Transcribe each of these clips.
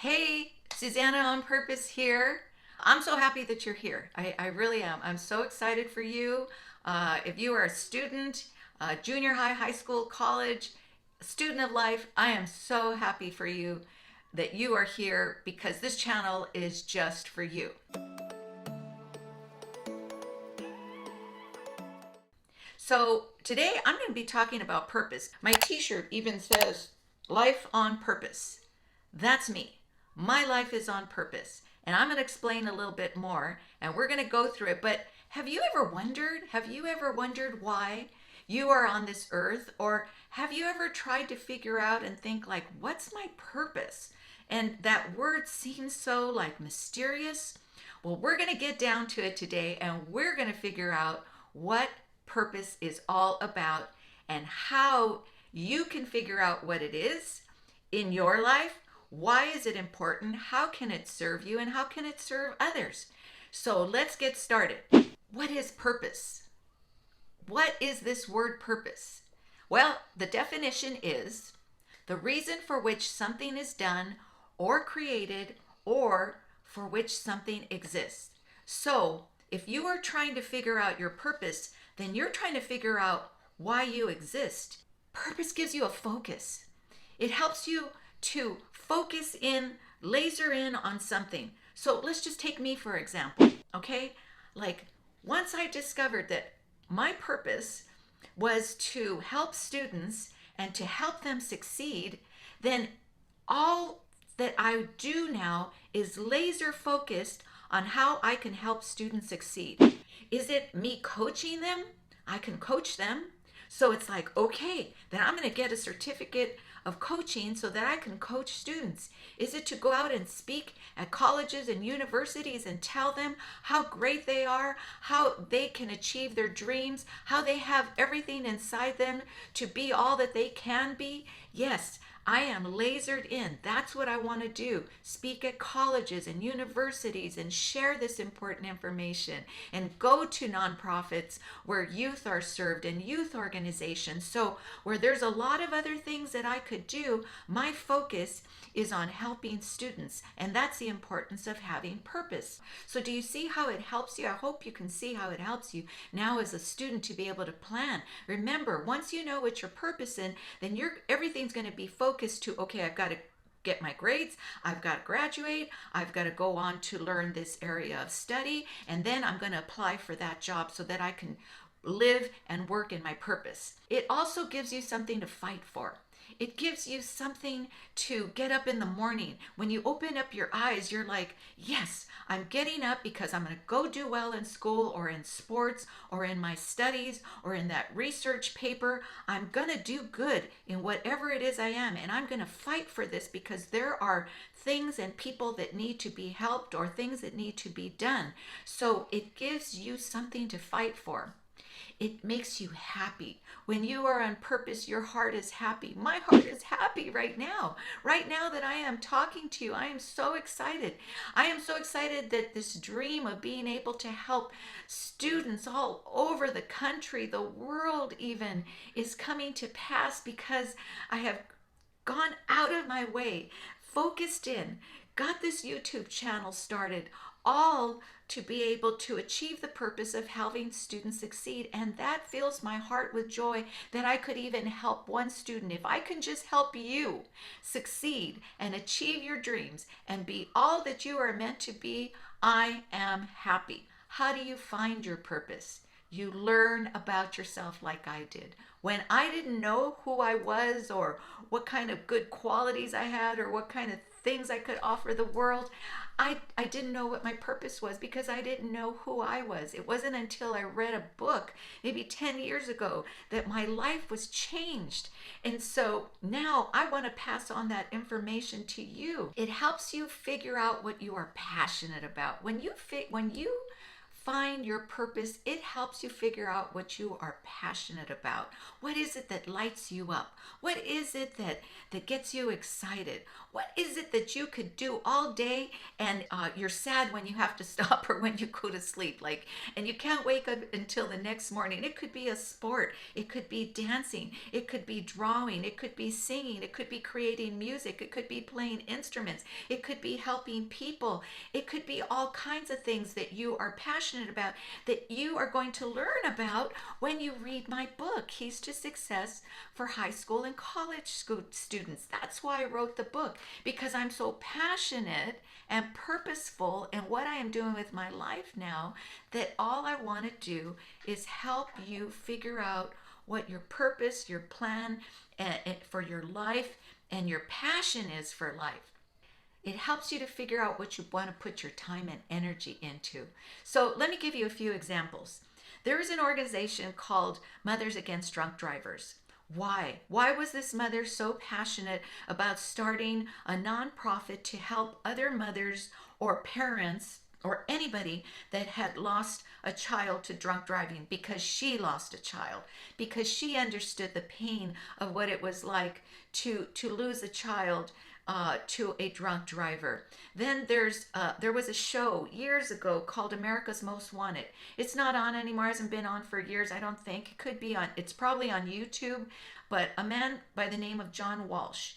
Hey, Susanna on Purpose here. I'm so happy that you're here. I really am. I'm so excited for you. If you are a student, junior high, high school, college, student of life, I am so happy for you that you are here because this channel is just for you. So today I'm going to be talking about purpose. My t-shirt even says life on purpose. That's me. My life is on purpose. And I'm going to explain a little bit more and we're going to go through it. But have you ever wondered why you are on this earth? Or have you ever tried to figure out and think like, what's my purpose? And that word seems so like mysterious. Well, we're going to get down to it today and we're going to figure out what purpose is all about and how you can figure out what it is in your life. Why is it important? How can it serve you? And how can it serve others? So let's get started. What is purpose? What is this word purpose? Well, the definition is the reason for which something is done or created or for which something exists. So if you are trying to figure out your purpose, then you're trying to figure out why you exist. Purpose gives you a focus. It helps you to focus in, laser in on something. So let's just take me for example, okay? Like once I discovered that my purpose was to help students and to help them succeed, then all that I do now is laser focused on how I can help students succeed. Is it me coaching them? I can coach them. So it's like, okay, then I'm going to get a certificate of coaching so that I can coach students. Is it to go out and speak at colleges and universities and tell them how great they are, how they can achieve their dreams, how they have everything inside them to be all that they can be? Yes, I am lasered in. That's what I want to do. Speak at colleges and universities and share this important information and go to nonprofits where youth are served and youth organizations. So where there's a lot of other things that I could do, my focus is on helping students. And that's the importance of having purpose. So do you see how it helps you? I hope you can see how it helps you now as a student to be able to plan. Remember, once you know what your purpose is, then everything's going to be focused to, okay, I've got to get my grades, I've got to graduate, I've got to go on to learn this area of study, and then I'm going to apply for that job so that I can live and work in my purpose. It also gives you something to fight for. It gives you something to get up in the morning. When you open up your eyes, you're like, yes, I'm getting up because I'm going to go do well in school or in sports or in my studies or in that research paper. I'm going to do good in whatever it is I am. And I'm going to fight for this because there are things and people that need to be helped or things that need to be done. So it gives you something to fight for. It makes you happy. When you are on purpose, your heart is happy. My heart is happy right now. Right now that I am talking to you, I am so excited. I am so excited that this dream of being able to help students all over the country, the world even, is coming to pass because I have gone out of my way, focused in, got this YouTube channel started, all to be able to achieve the purpose of helping students succeed. And that fills my heart with joy that I could even help one student. If I can just help you succeed and achieve your dreams and be all that you are meant to be, I am happy. How do you find your purpose? You learn about yourself like I did. When I didn't know who I was or what kind of good qualities I had or what kind of things I could offer the world, I didn't know what my purpose was because I didn't know who I was. It wasn't until I read a book maybe 10 years ago that my life was changed. And so now I want to pass on that information to you. It helps you figure out what you are passionate about. When you find your purpose, it helps you figure out what you are passionate about. What is it that lights you up? What is it that gets you excited? What is it that you could do all day and you're sad when you have to stop or when you go to sleep, and you can't wake up until the next morning? It could be a sport, it could be dancing, it could be drawing, it could be singing, it could be creating music, it could be playing instruments, it could be helping people, it could be all kinds of things that you are passionate about that you are going to learn about when you read my book, Keys to Success for High School and College Students. That's why I wrote the book, because I'm so passionate and purposeful in what I am doing with my life now, that all I want to do is help you figure out what your purpose, your plan for your life, and your passion is for life. It helps you to figure out what you want to put your time and energy into. So let me give you a few examples. There is an organization called Mothers Against Drunk Drivers. Why? Why was this mother so passionate about starting a nonprofit to help other mothers or parents or anybody that had lost a child to drunk driving? Because she lost a child, because she understood the pain of what it was like to lose a child to a drunk driver. Then there was a show years ago called America's Most Wanted. It's not on anymore, hasn't been on for years, I don't think. It could be on, it's probably on YouTube, but a man by the name of John Walsh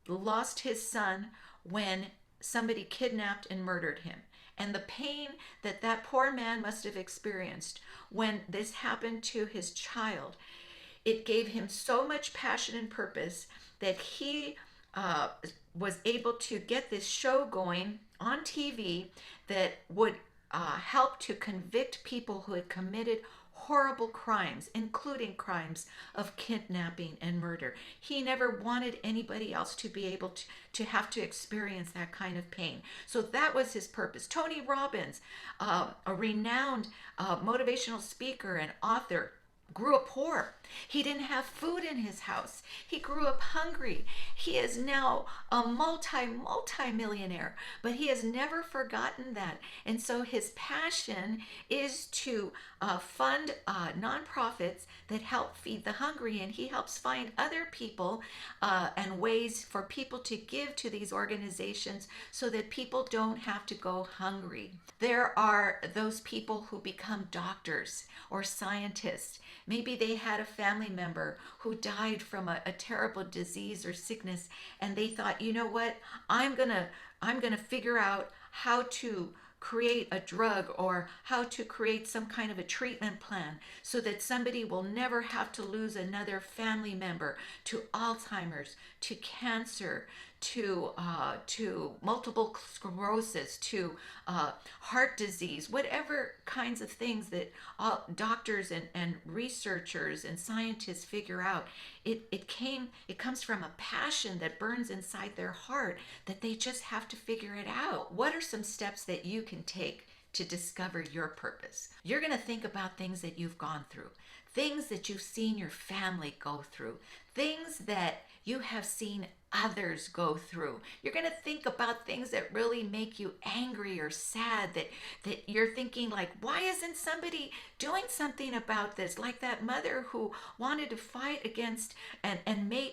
lost his son when somebody kidnapped and murdered him. And the pain that that poor man must have experienced when this happened to his child, it gave him so much passion and purpose that he was able to get this show going on TV that would help to convict people who had committed horrible crimes, including crimes of kidnapping and murder. He never wanted anybody else to be able to have to experience that kind of pain. So that was his purpose. Tony Robbins, a renowned motivational speaker and author, grew up poor. He didn't have food in his house. He grew up hungry. He is now a multi-millionaire, but he has never forgotten that. And so his passion is to fund nonprofits that help feed the hungry, and he helps find other people and ways for people to give to these organizations so that people don't have to go hungry. There are those people who become doctors or scientists. Maybe they had a family member who died from a terrible disease or sickness, and they thought, you know what, I'm gonna figure out how to create a drug or how to create some kind of a treatment plan so that somebody will never have to lose another family member to Alzheimer's, to cancer, to multiple sclerosis, to heart disease, whatever kinds of things that doctors and researchers and scientists figure out. It comes from a passion that burns inside their heart that they just have to figure it out. What are some steps that you can take to discover your purpose? You're going to think about things that you've gone through, things that you've seen your family go through, things that you have seen others go through. You're going to think about things that really make you angry or sad, that you're thinking like, why isn't somebody doing something about this? Like that mother who wanted to fight against and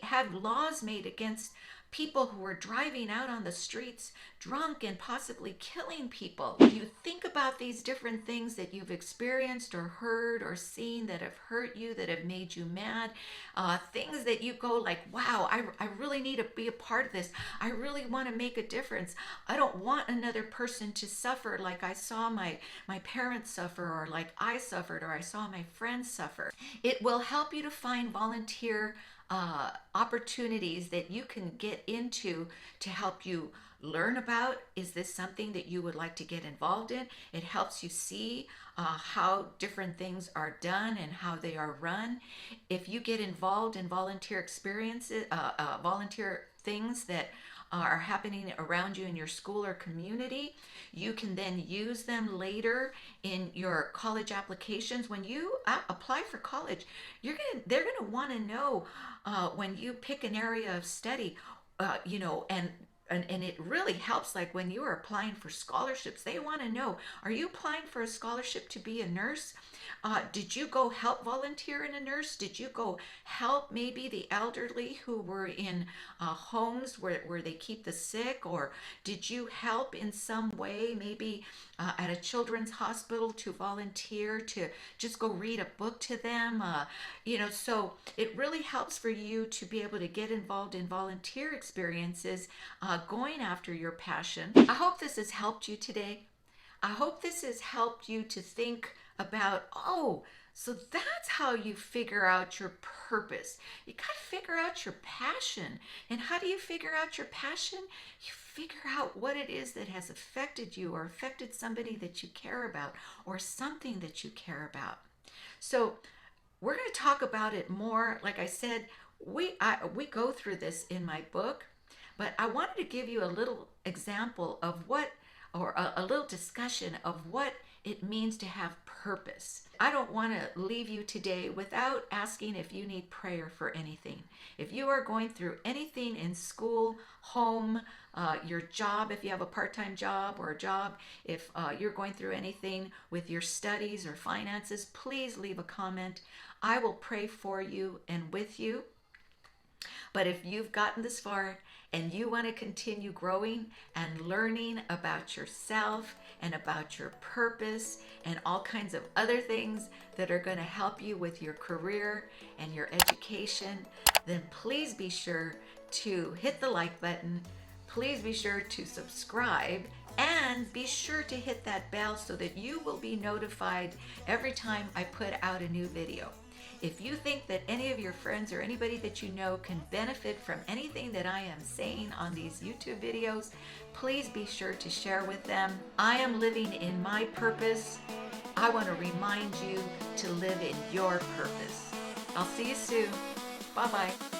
have laws made against people who were driving out on the streets drunk and possibly killing people. You think about these different things that you've experienced or heard or seen that have hurt you, that have made you mad, things that you go like, wow, I really need to be a part of this. I really want to make a difference. I don't want another person to suffer like I saw my parents suffer, or like I suffered, or I saw my friends suffer. It will help you to find volunteer opportunities that you can get into to help you learn about, is this something that you would like to get involved in? It helps you see how different things are done and how they are run. If you get involved in volunteer experiences, volunteer things that are happening around you in your school or community, you can then use them later in your college applications. When you apply for college, they're gonna want to know when you pick an area of study, and and it really helps, like when you are applying for scholarships, they want to know, are you applying for a scholarship to be a nurse? Did you go help volunteer in a nurse? Did you go help maybe the elderly who were in homes where they keep the sick? Or did you help in some way, maybe at a children's hospital, to volunteer to just go read a book to them? So it really helps for you to be able to get involved in volunteer experiences, going after your passion. I hope this has helped you today. I hope this has helped you to think about, oh, so that's how you figure out your purpose. You got to figure out your passion. And how do you figure out your passion? You figure out what it is that has affected you or affected somebody that you care about or something that you care about. So we're going to talk about it more. Like I said, we go through this in my book, but I wanted to give you a little example of what, or a little discussion of what it means to have purpose. I don't want to leave you today without asking if you need prayer for anything. If you are going through anything in school, home, your job, if you have a part-time job or a job, if you're going through anything with your studies or finances, please leave a comment. I will pray for you and with you. But if you've gotten this far and you want to continue growing and learning about yourself and about your purpose and all kinds of other things that are going to help you with your career and your education, then please be sure to hit the like button. Please be sure to subscribe and be sure to hit that bell so that you will be notified every time I put out a new video. If you think that any of your friends or anybody that you know can benefit from anything that I am saying on these YouTube videos, please be sure to share with them. I am living in my purpose. I want to remind you to live in your purpose. I'll see you soon. Bye-bye.